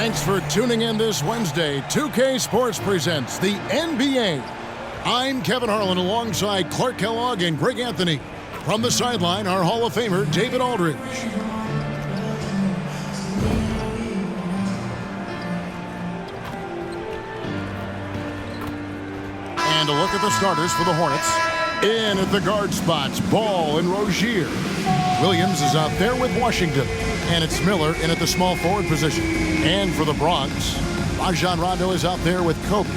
Thanks for tuning in this Wednesday. 2K Sports presents the NBA. I'm Kevin Harlan alongside Clark Kellogg and Greg Anthony. From the sideline, our Hall of Famer, David Aldridge. And a look at the starters for the Hornets. In at the guard spots, Ball and Rozier. Williams is out there with Washington. And it's Miller in at the small forward position. And for the Bronx, Rajon Rondo is out there with Kobe.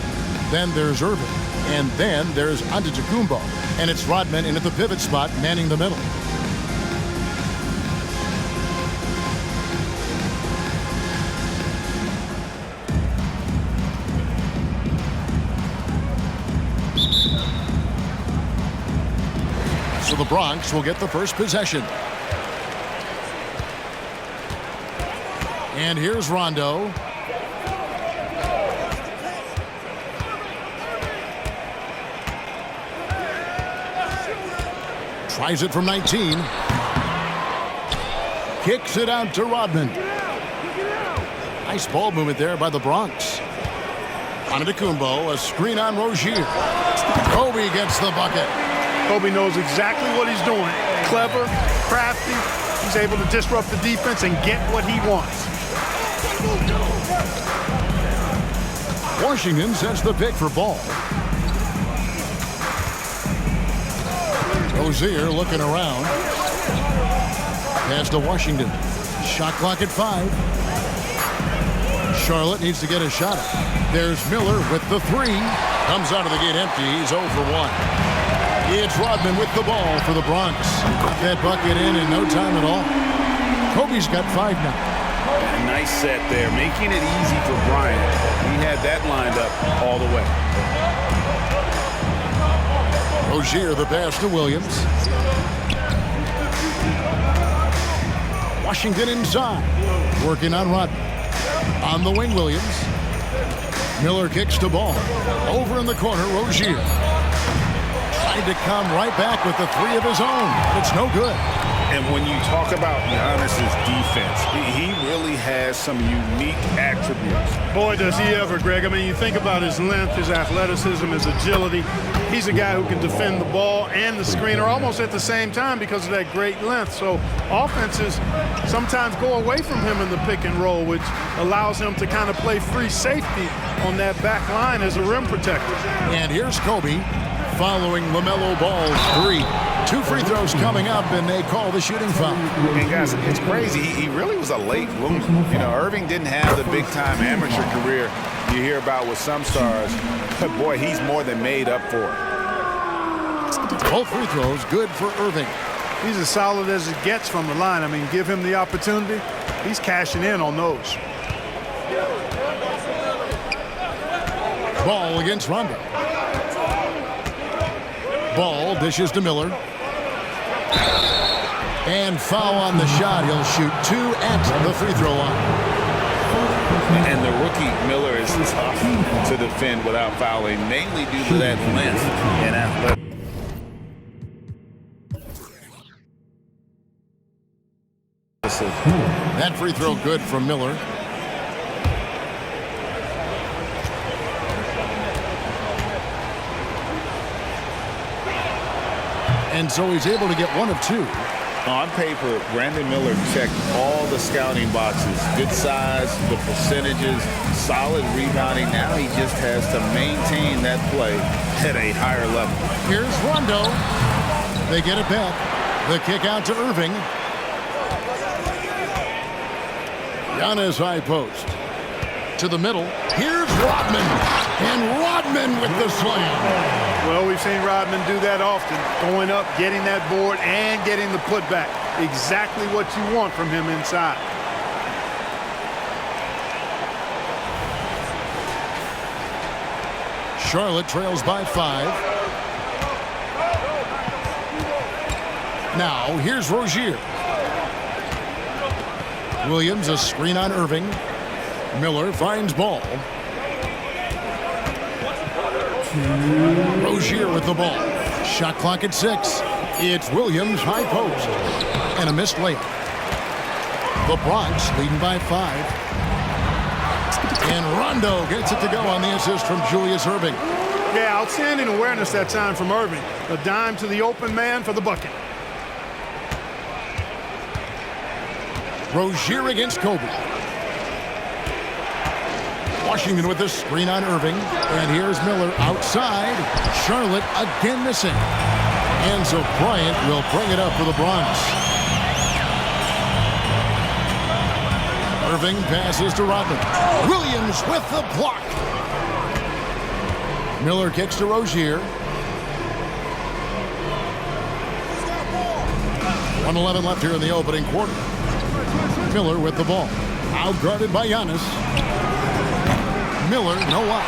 Then there's Irving. And then there's Antetokounmpo. And it's Rodman in at the pivot spot, manning the middle. So the Bronx will get the first possession. And here's Rondo. Tries it from 19. Kicks it out to Rodman. Nice ball movement there by the Bronx. Antetokounmpo, a screen on Rozier. Kobe gets the bucket. Kobe knows exactly what he's doing. Clever, crafty. He's able to disrupt the defense and get what he wants. Washington sets the pick for Ball. Rozier looking around. Pass to Washington. Shot clock at 5. Charlotte needs to get a shot up. There's Miller with the 3. Comes out of the gate empty. He's 0 for 1. It's Rodman with the ball for the Bronx. Got that bucket in no time at all. Kobe's got 5 now. A nice set there, making it easy for Bryant. He had that lined up all the way. Rozier the pass to Williams. Washington inside. Working on Rodman. On the wing, Williams. Miller kicks to Ball. Over in the corner, Rozier. Tried to come right back with the 3 of his own. It's no good. And when you talk about Giannis's defense, he really has some unique attributes. Boy, does he ever, Greg. I mean, you think about his length, his athleticism, his agility. He's a guy who can defend the ball and the screener almost at the same time because of that great length. So offenses sometimes go away from him in the pick and roll, which allows him to kind of play free safety on that back line as a rim protector. And here's Kobe following LaMelo Ball's 3. 2 free throws coming up, and they call the shooting foul. And guys, it's crazy. He really was a late bloomer. You know, Irving didn't have the big-time amateur career you hear about with some stars. But boy, he's more than made up for it. Both free throws good for Irving. He's as solid as it gets from the line. I mean, give him the opportunity. He's cashing in on those. Ball against Rondo. Ball dishes to Miller. And foul on the shot. He'll shoot 2 at the free throw line. And the rookie Miller is tough to defend without fouling, mainly due to that length and athleticism. That free throw good from Miller. And so he's able to get 1 of 2. On paper, Brandon Miller checked all the scouting boxes. Good size, the percentages, solid rebounding. Now he just has to maintain that play at a higher level. Here's Rondo. They get it back. The kick out to Irving. Giannis high post. To the middle. Here's Rodman. And Rodman with the slam. Well, we've seen Rodman do that often, going up, getting that board, and getting the putback. Exactly what you want from him inside. Charlotte trails by 5. Now, here's Rozier. Williams, a screen on Irving. Miller finds Ball. Rozier with the ball. Shot clock at 6. It's Williams, high post. And a missed layup. The Bronx leading by 5. And Rondo gets it to go on the assist from Julius Erving. Yeah, outstanding awareness that time from Erving. A dime to the open man for the bucket. Rozier against Kobe. Washington with the screen on Erving. And here's Miller outside. Charlotte again missing. And so Bryant will bring it up for the Bronx. Erving passes to Rodman. Williams with the block. Miller kicks to Rozier. 1:11 left here in the opening quarter. Miller with the ball. Outguarded by Giannis. Miller, no up.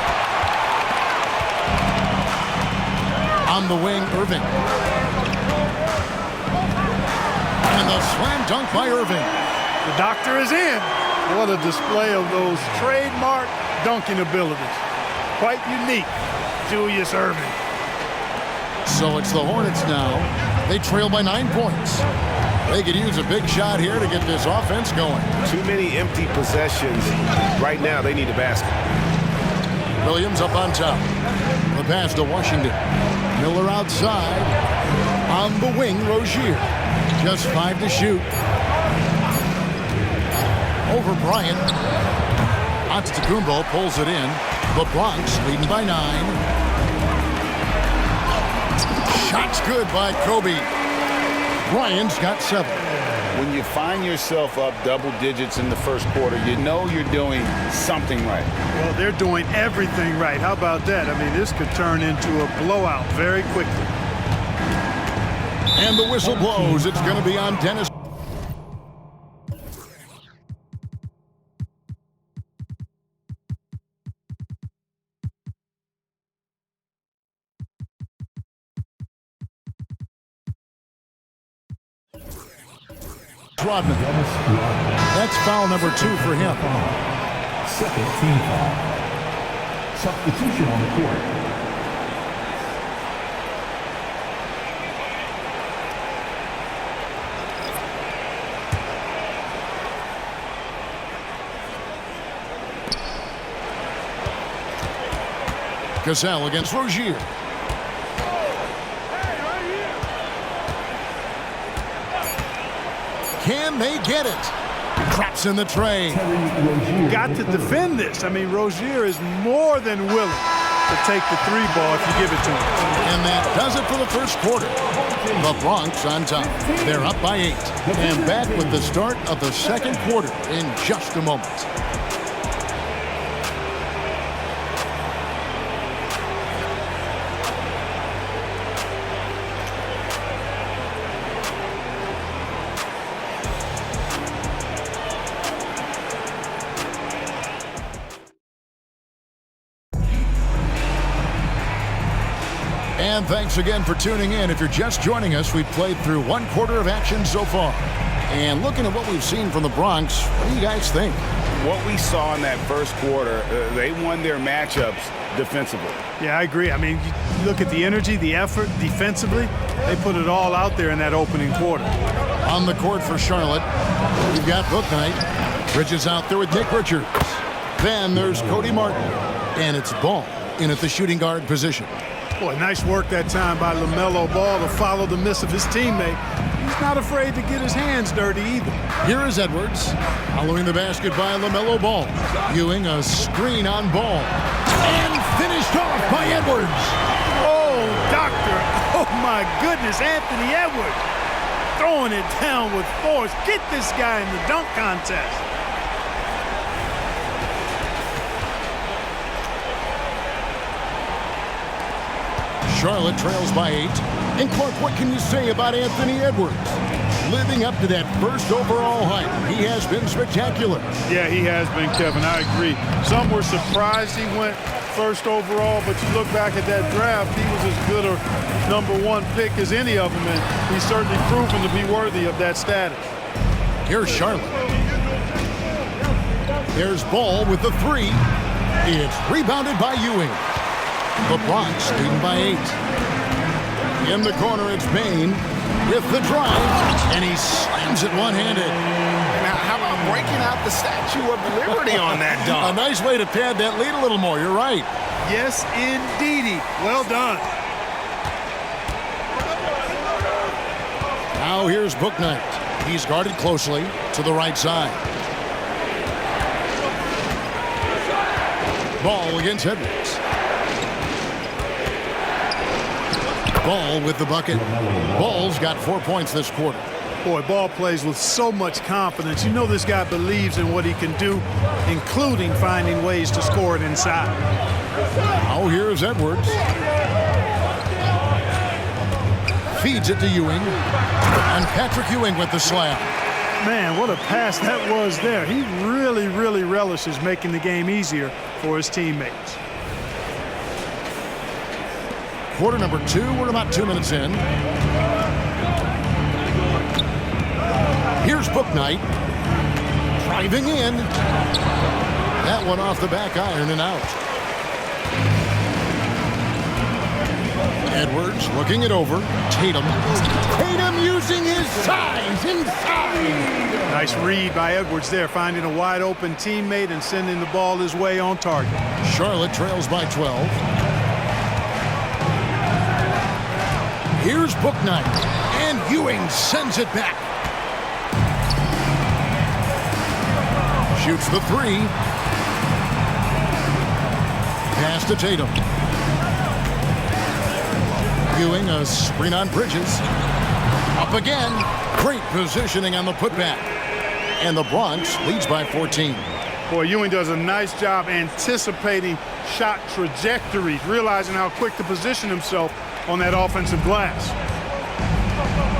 On the wing, Erving. And the slam dunk by Erving. The doctor is in. What a display of those trademark dunking abilities. Quite unique, Julius Erving. So it's the Hornets now. They trail by 9 points. They could use a big shot here to get this offense going. Too many empty possessions. Right now, they need a basket. Williams up on top. The pass to Washington. Miller outside. On the wing, Rozier. Just 5 to shoot. Over Bryant. Antetokounmpo pulls it in. The Bronx leading by 9. Shots good by Kobe. Bryant's got 7. When you find yourself up double digits in the first quarter, you know you're doing something right. Well, they're doing everything right. How about that? I mean, this could turn into a blowout very quickly. And the whistle blows. It's going to be on Dennis. Rodman. That's foul number 2 for him. Second team foul. Substitution on the court. Cassell against Rozier. Can they get it? Traps in the tray. Got to defend this. I mean, Rozier is more than willing to take the 3 ball if you give it to him. And that does it for the first quarter. The Bronx on top. They're up by 8. And back with the start of the second quarter in just a moment. And thanks again for tuning in. If you're just joining us, we've played through 1 quarter of action so far. And looking at what we've seen from the Bronx, what do you guys think? What we saw in that first quarter, they won their matchups defensively. Yeah, I agree. I mean, you look at the energy, the effort defensively, they put it all out there in that opening quarter. On the court for Charlotte, we've got Bouknight. Bridges out there with Nick Richards. Then there's Cody Martin. And it's Ball in at the shooting guard position. Boy, nice work that time by LaMelo Ball to follow the miss of his teammate. He's not afraid to get his hands dirty either. Here is Edwards. Following the basket by LaMelo Ball. Ewing a screen on Ball. And finished off by Edwards. Oh, doctor. Oh, my goodness. Anthony Edwards throwing it down with force. Get this guy in the dunk contest. Charlotte trails by 8. And Clark, what can you say about Anthony Edwards? Living up to that first overall hype, he has been spectacular. Yeah, he has been, Kevin. I agree. Some were surprised he went first overall, but you look back at that draft, he was as good a #1 pick as any of them, and he's certainly proven to be worthy of that status. Here's Charlotte. There's Ball with the 3. It's rebounded by Ewing. The Bronx leading by 8. In the corner, it's Bane with the drive, and he slams it one-handed. Now, how about a break taking out the Statue of Liberty on that A dunk. nice way to pad that lead a little more. You're right. Yes, indeedy. Well done. Now here's Bouknight. He's guarded closely to the right side. Ball against Edwards. Ball with the bucket. Ball's got 4 points this quarter. Boy, Ball plays with so much confidence. You know this guy believes in what he can do, including finding ways to score it inside. Now here's Edwards. Feeds it to Ewing. And Patrick Ewing with the slam. Man, what a pass that was there. He really, really relishes making the game easier for his teammates. Quarter number 2. We're about 2 minutes in. Here's Bouknight. Driving in. That one off the back iron and out. Edwards looking it over. Tatum. Tatum using his size inside. Nice read by Edwards there, finding a wide open teammate and sending the ball his way on target. Charlotte trails by 12. Here's Bouknight. And Ewing sends it back. Shoots the 3. Pass to Tatum. Ewing a screen on Bridges. Up again. Great positioning on the putback. And the Bronx leads by 14. Boy, Ewing does a nice job anticipating shot trajectories, realizing how quick to position himself on that offensive glass.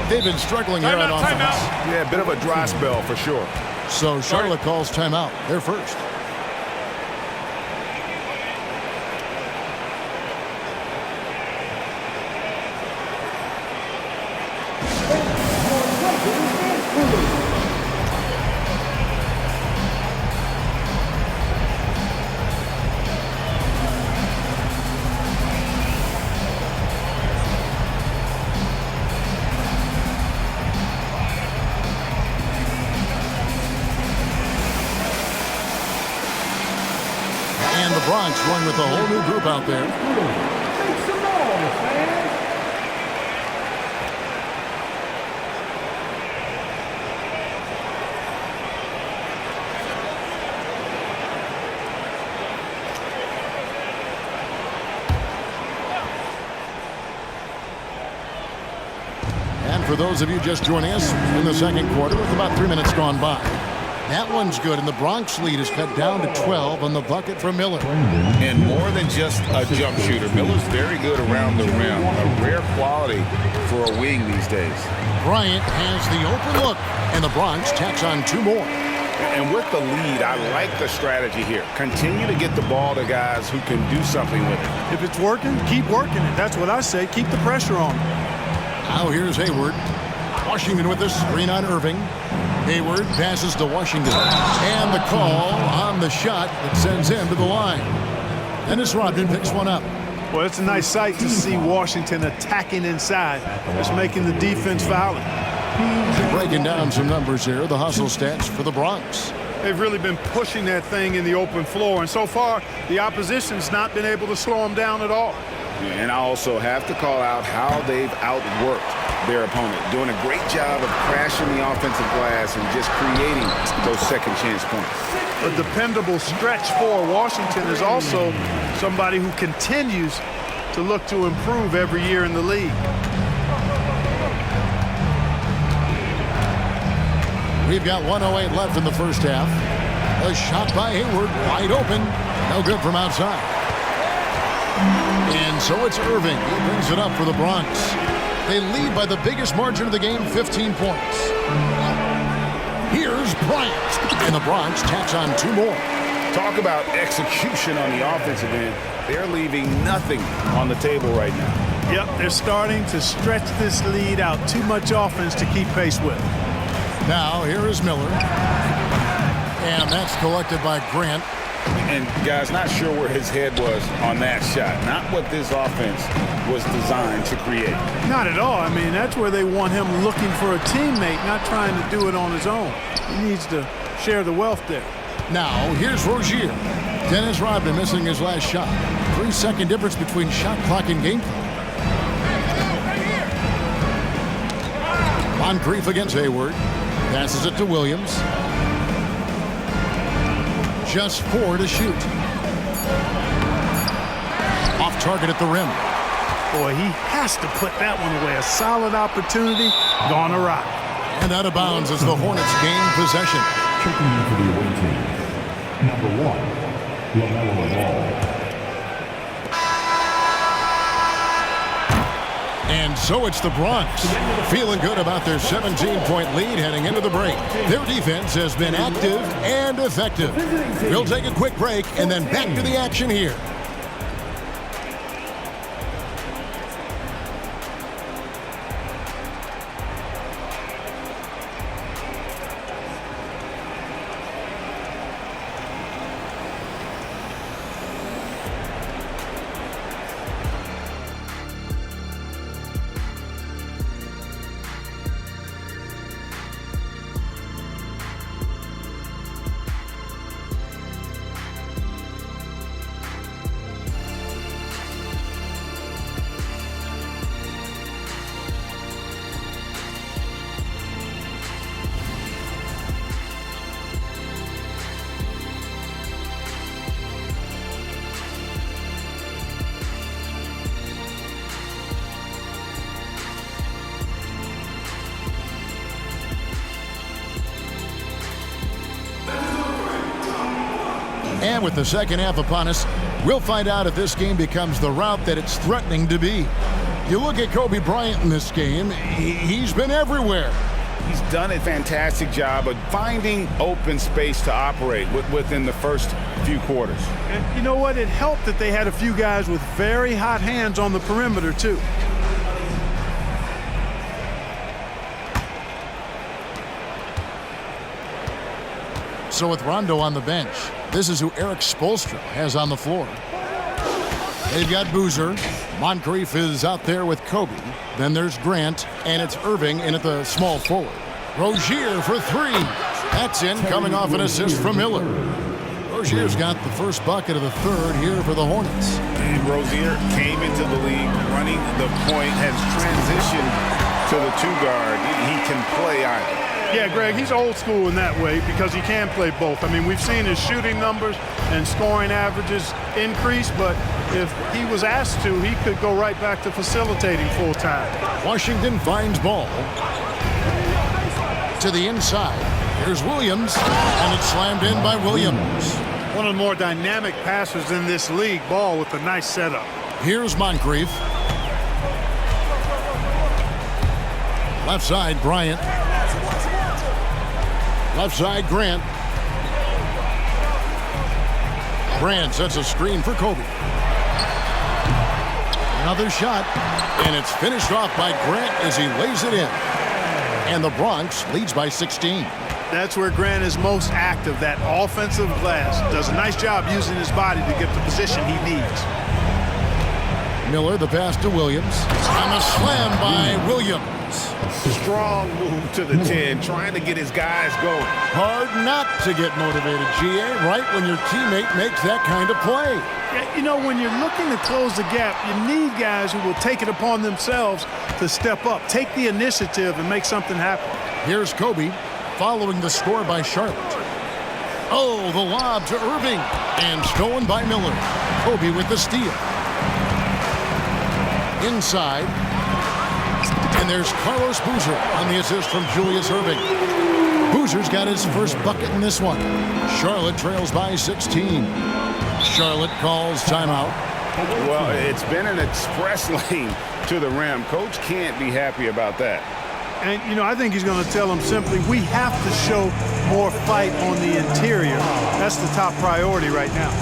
They've been struggling here on offense. Yeah, a bit of a dry spell for sure. So Charlotte calls timeout. They're first. And the Bronx going with a whole new group out there. Make some noise, man. And for those of you just joining us in the second quarter with about 3 minutes gone by. That one's good, and the Bronx lead is cut down to 12 on the bucket for Miller. And more than just a jump shooter, Miller's very good around the rim. A rare quality for a wing these days. Bryant has the open look, and the Bronx tacks on 2 more. And with the lead, I like the strategy here. Continue to get the ball to guys who can do something with it. If it's working, keep working it. That's what I say. Keep the pressure on him. Now here's Hayward. Washington with the screen on Irving. Hayward passes to Washington. And the call on the shot that sends him to the line. Dennis Rodman picks one up. Well, it's a nice sight to see Washington attacking inside, just making the defense fouling. Breaking down some numbers here, the hustle stats for the Bronx. They've really been pushing that thing in the open floor, and so far, the opposition's not been able to slow them down at all. And I also have to call out how they've outworked their opponent, doing a great job of crashing the offensive glass and just creating those second chance points. A dependable stretch for Washington is also somebody who continues to look to improve every year in the league. We've got 1:08 left in the first half. A shot by Hayward, wide open. No good from outside. And so it's Irving. He brings it up for the Bronx. They lead by the biggest margin of the game, 15 points. Here's Bryant. And the Bronx tacks on 2 more. Talk about execution on the offensive end. They're leaving nothing on the table right now. Yep, they're starting to stretch this lead out. Too much offense to keep pace with. Now, here is Miller. And that's collected by Grant. And guys, not sure where his head was on that shot. Not what this offense was designed to create. Not at all. I mean, that's where they want him looking for a teammate, not trying to do it on his own. He needs to share the wealth there. Now, here's Rozier. Dennis Rodman missing his last shot. 3-second difference between shot clock and game clock. Moncrief against Hayward. Passes it to Williams. Just 4 to shoot. Off target at the rim. Boy, he has to put that one away. A solid opportunity gone awry. And out of bounds as the Hornets gain possession. Checking in for the away team. Number 1, LaMelo Ball. And so it's the Bronx, feeling good about their 17-point lead heading into the break. Their defense has been active and effective. We'll take a quick break and then back to the action here. And with the second half upon us, we'll find out if this game becomes the rout that it's threatening to be. You look at Kobe Bryant in this game, he's been everywhere. He's done a fantastic job of finding open space to operate within the first few quarters. And you know what? It helped that they had a few guys with very hot hands on the perimeter, too. So with Rondo on the bench, this is who Eric Spoelstra has on the floor. They've got Boozer. Moncrief is out there with Kobe. Then there's Grant, and it's Irving in at the small forward. Rozier for 3. That's in, coming off an assist from Miller. Rozier's got the first bucket of the third here for the Hornets. And Rozier came into the league running the point, has transitioned to the 2-guard. He can play either. Yeah, Greg, he's old school in that way because he can play both. I mean, we've seen his shooting numbers and scoring averages increase, but if he was asked to, he could go right back to facilitating full time. Washington finds ball to the inside. Here's Williams, and it's slammed in by Williams. One of the more dynamic passers in this league. Ball with a nice setup. Here's Moncrief. Left side, Bryant. Left side, Grant. Grant sets a screen for Kobe. Another shot, and it's finished off by Grant as he lays it in. And the Bronx leads by 16. That's where Grant is most active, that offensive glass. Does a nice job using his body to get the position he needs. Miller, the pass to Williams. And a slam by Williams. Strong move to the 10, trying to get his guys going. Hard not to get motivated, GA, right when your teammate makes that kind of play. Yeah, you know, when you're looking to close the gap, you need guys who will take it upon themselves to step up, take the initiative, and make something happen. Here's Kobe following the score by Charlotte. Oh, the lob to Irving, and stolen by Miller. Kobe with the steal. Inside, and there's Carlos Boozer on the assist from Julius Irving. Boozer's got his first bucket in this one. Charlotte trails by 16. Charlotte calls timeout. Well, it's been an express lane to the rim. Coach can't be happy about that. And, you know, I think he's going to tell them simply, we have to show more fight on the interior. That's the top priority right now.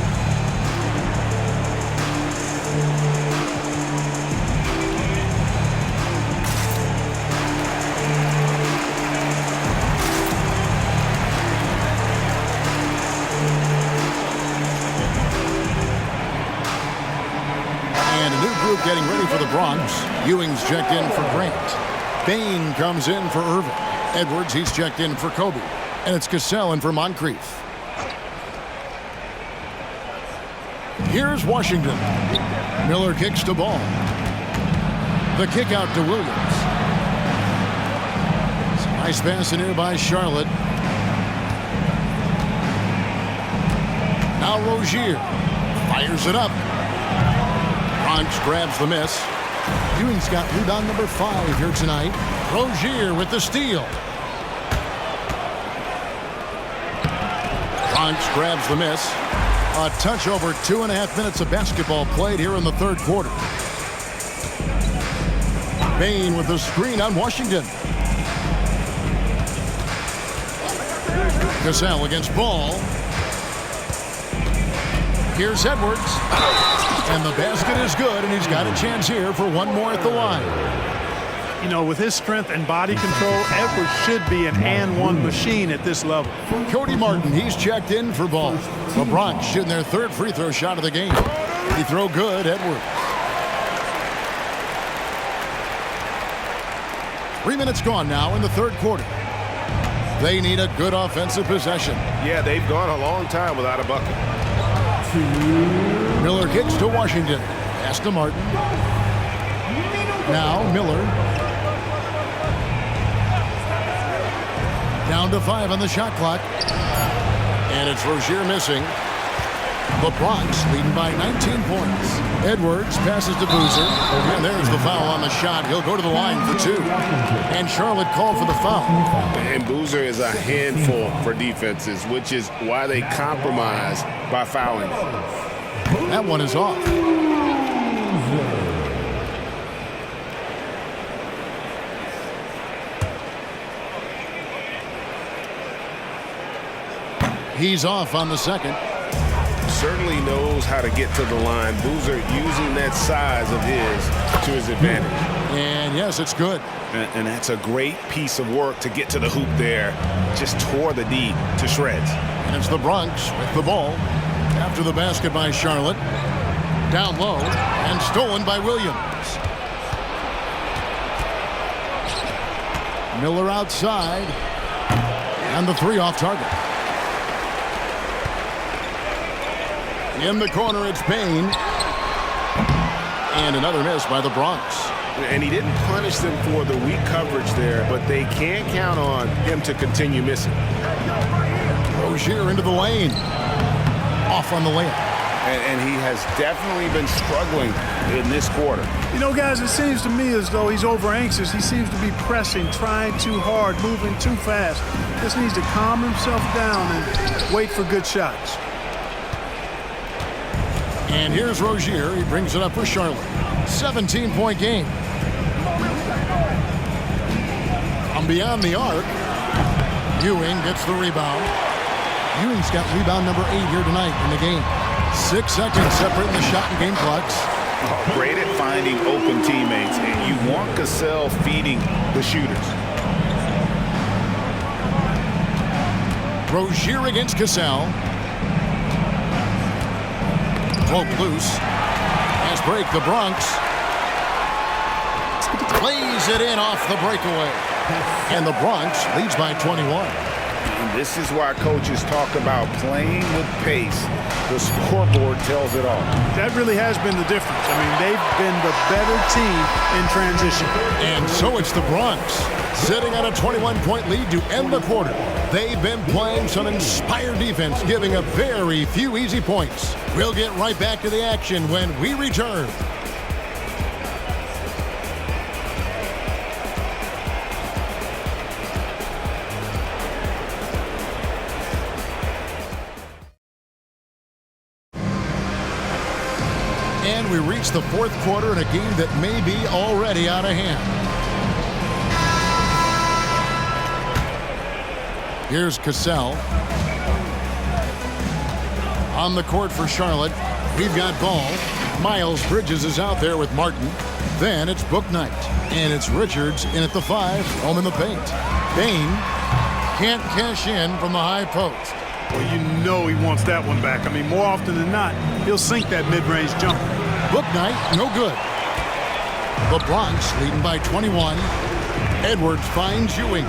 group getting ready for the Bronx. Ewing's checked in for Grant. Bain comes in for Irvin. Edwards, he's checked in for Kobe. And it's Cassell in for Moncrief. Here's Washington. Miller kicks to Ball. The kick out to Williams. Nice pass in here by Charlotte. Now Rozier fires it up. Bronx grabs the miss. Ewing's got rebound number 5 here tonight. Rozier with the steal. Bronx grabs the miss. A touch over 2.5 minutes of basketball played here in the third quarter. Bain with the screen on Washington. Cassell against Ball. Here's Edwards. And the basket is good, and he's got a chance here for one more at the line. You know, with his strength and body control, Edwards should be an and-one machine at this level. Cody Martin, he's checked in for Ball. The Bronx shooting their third free throw shot of the game. He throw good, Edwards. 3 minutes gone now in the third quarter. They need a good offensive possession. Yeah, they've gone a long time without a bucket. Miller kicks to Washington. Pass to Martin. Now Miller. Down to 5 on the shot clock. And it's Rozier missing. The Bronx leading by 19 points. Edwards passes to Boozer. And there's the foul on the shot. He'll go to the line for 2. And Charlotte called for the foul. And Boozer is a handful for defenses, which is why they compromise by fouling. That one is off. He's off on the second. Certainly knows how to get to the line. Boozer using that size of his to his advantage. And yes, it's good. And that's a great piece of work to get to the hoop there. Just tore the D to shreds. And it's the Bronx with the ball. After the basket by Charlotte. Down low and stolen by Williams. Miller outside. And the 3 off target. In the corner, it's Bain. And another miss by the Bronx. And he didn't punish them for the weak coverage there, but they can't count on him to continue missing. Rozier into the lane. Off on the layup. And he has definitely been struggling in this quarter. You know, guys, it seems to me as though he's over anxious. He seems to be pressing, trying too hard, moving too fast. Just needs to calm himself down and wait for good shots. And here's Rozier. He brings it up for Charlotte. 17-point game. From beyond the arc, Ewing gets the rebound. Ewing's got rebound number 8 here tonight in the game. 6 seconds separating the shot and game clocks. Oh, great at finding open teammates, and you want Cassell feeding the shooters. Rozier against Cassell. Broke loose. Pass break, the Bronx. Plays it in off the breakaway. And the Bronx leads by 21. And this is why coaches talk about playing with pace. The scoreboard tells it all. That really has been the difference. I mean, they've been the better team in transition. And so it's the Bronx sitting on a 21-point lead to end the quarter. They've been playing some inspired defense, giving up very few easy points. We'll get right back to the action when we return. And we reach the fourth quarter in a game that may be already out of hand. Here's Cassell. On the court for Charlotte, we've got Ball. Miles Bridges is out there with Martin. Then it's Bouknight. And it's Richards in at the 5, home in the paint. Bain can't cash in from the high post. Well, you know he wants that one back. I mean, more often than not, he'll sink that mid-range jumper. Bouknight, no good. The Bronx leading by 21. Edwards finds Ewing.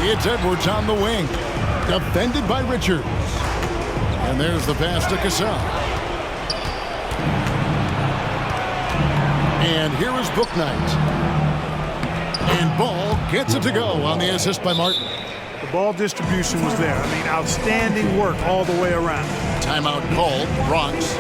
It's Edwards on the wing. Defended by Richards. And there's the pass to Cassell. And here is Bouknight. And Ball gets it to go on the assist by Martin. The ball distribution was there. I mean, outstanding work all the way around. Timeout called, Bronx.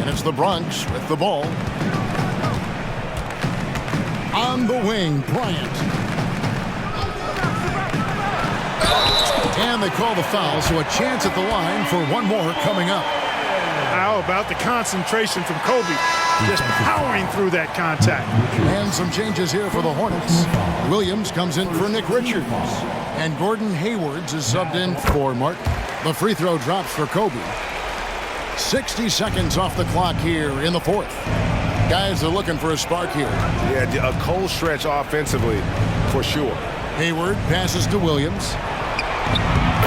It's the Bronx with the ball. On the wing, Bryant. And they call the foul, so a chance at the line for one more coming up. How about the concentration from Kobe? Just powering through that contact. And some changes here for the Hornets. Williams comes in for Nick Richards. And Gordon Haywards is subbed in for Martin. The free throw drops for Kobe. 60 seconds off the clock here in the fourth. Guys are looking for a spark here. Yeah, a cold stretch offensively for sure. Hayward passes to Williams.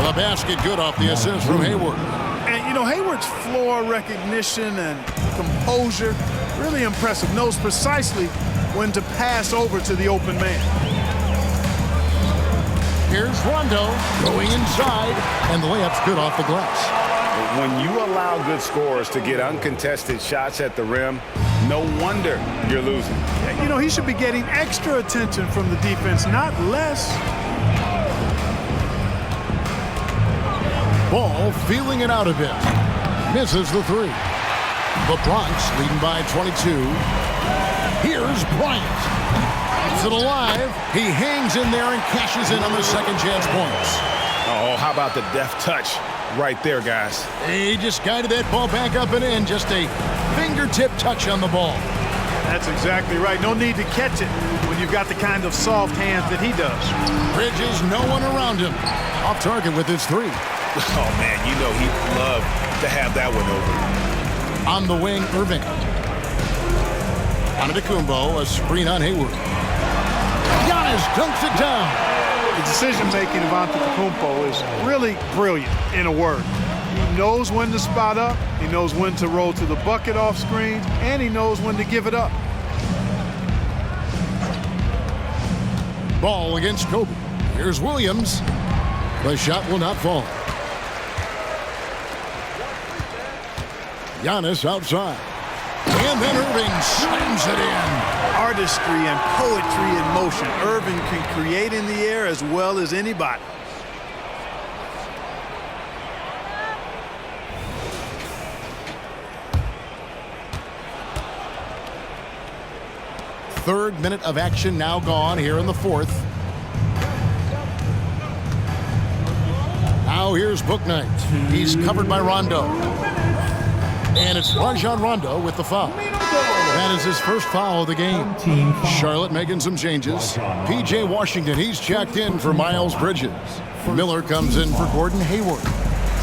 The basket good off the assist from Hayward. And, you know, Hayward's floor recognition and composure, really impressive. Knows precisely when to pass over to the open man. Here's Rondo going inside, and the layup's good off the glass. When you allow good scorers to get uncontested shots at the rim, no wonder you're losing. You know, he should be getting extra attention from the defense, not less. Ball feeling it out a bit. Misses the three. The Bronx leading by 22. Here's Bryant. Keeps it alive. He hangs in there and cashes in on the second chance points. Oh, how about the deft touch right there, guys? He just guided that ball back up and in. Just a fingertip touch on the ball. That's exactly right. No need to catch it when you've got the kind of soft hands that he does. Bridges, no one around him. Off target with his three. Oh, man, you know he'd love to have that one over. On the wing, Irving. Antetokounmpo, a screen on Hayward. Giannis dunks it down. The decision-making of Antetokounmpo is really brilliant, in a word. He knows when to spot up, he knows when to roll to the bucket off screen, and he knows when to give it up. Ball against Kobe. Here's Williams. The shot will not fall. Giannis outside. And then Irving slams it in. Artistry and poetry in motion. Irving can create in the air as well as anybody. Third minute of action now gone here in the fourth. Now here's Bouknight. He's covered by Rondo. And it's Rajon Rondo with the foul. That is his first foul of the game. Charlotte making some changes. P.J. Washington, he's checked in for Miles Bridges. Miller comes in for Gordon Hayward.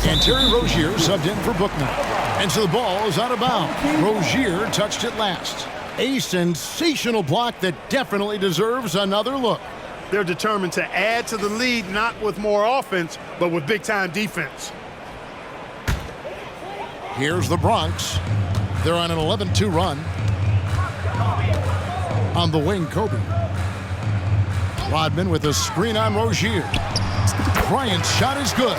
And Terry Rozier subbed in for Bouknight. And so the ball is out of bounds. Rozier touched it last. A sensational block that definitely deserves another look. They're determined to add to the lead, not with more offense, but with big-time defense. Here's the Bronx. They're on an 11-2 run. On the wing, Kobe. Rodman with a screen on Rozier. Bryant's shot is good.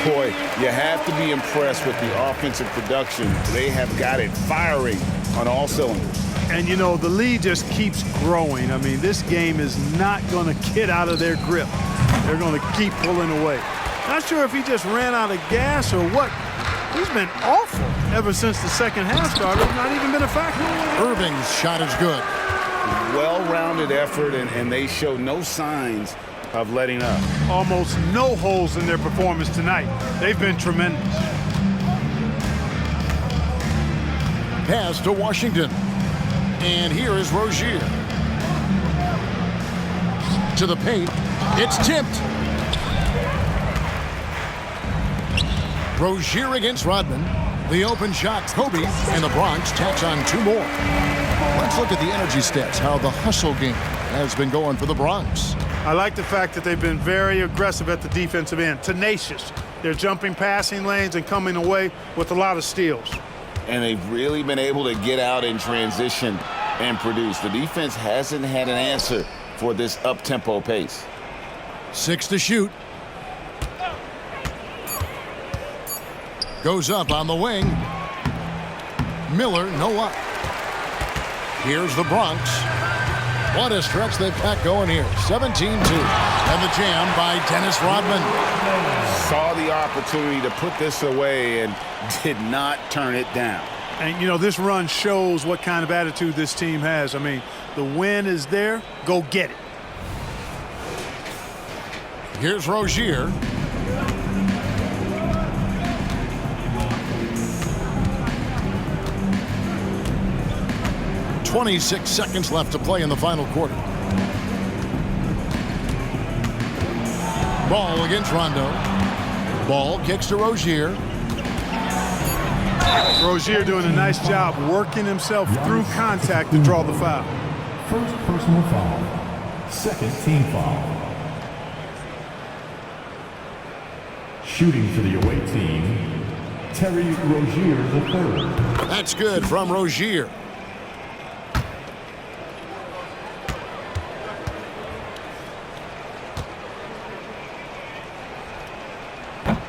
Boy, you have to be impressed with the offensive production. They have got it firing on all cylinders. And, you know, the lead just keeps growing. I mean, this game is not going to get out of their grip. They're going to keep pulling away. Not sure if he just ran out of gas or what. He's been awful ever since the second half started. Not even been a factor. Irving's shot is good. Well-rounded effort, and they show no signs of letting up. Almost no holes in their performance tonight. They've been tremendous. Pass to Washington. And here is Rozier. To the paint. It's tipped. Rozier against Rodman. The open shot, Kobe, and the Bronx tacks on 2 more. Let's look at the energy stats, how the hustle game has been going for the Bronx. I like the fact that they've been very aggressive at the defensive end, tenacious. They're jumping passing lanes and coming away with a lot of steals. And they've really been able to get out in transition and produce. The defense hasn't had an answer for this up-tempo pace. 6 to shoot. Goes up on the wing. Miller, no luck. Here's the Bronx. What a stretch they've got going here. 17-2. And the jam by Dennis Rodman. Saw the opportunity to put this away and did not turn it down. And, you know, this run shows what kind of attitude this team has. I mean, the win is there. Go get it. Here's Rozier. .26 seconds left to play in the final quarter. Ball against Rondo. Ball kicks to Rozier. Rozier doing a nice job working himself through contact to draw the foul. First personal foul. Second team foul. Shooting for the away team, Terry Rozier III. That's good from Rozier.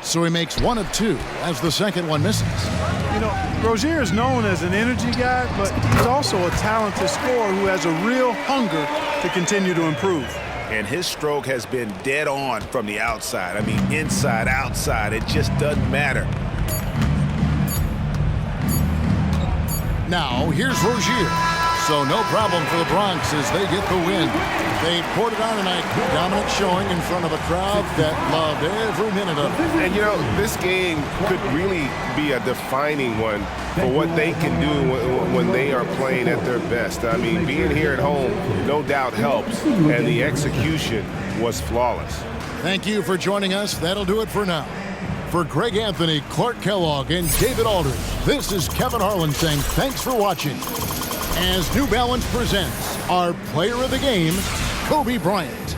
So he makes 1 of 2 as the second one misses. You know, Rozier is known as an energy guy, but he's also a talented scorer who has a real hunger to continue to improve. And his stroke has been dead on from the outside. I mean, inside, outside, it just doesn't matter. Now, here's Rozier. So no problem for the Bronx as they get the win. They poured it on tonight. Dominant showing in front of a crowd that loved every minute of it. And, you know, this game could really be a defining one for what they can do when they are playing at their best. I mean, being here at home no doubt helps, and the execution was flawless. Thank you for joining us. That'll do it for now. For Greg Anthony, Clark Kellogg, and David Aldridge, this is Kevin Harlan saying thanks for watching. As New Balance presents our player of the game, Kobe Bryant.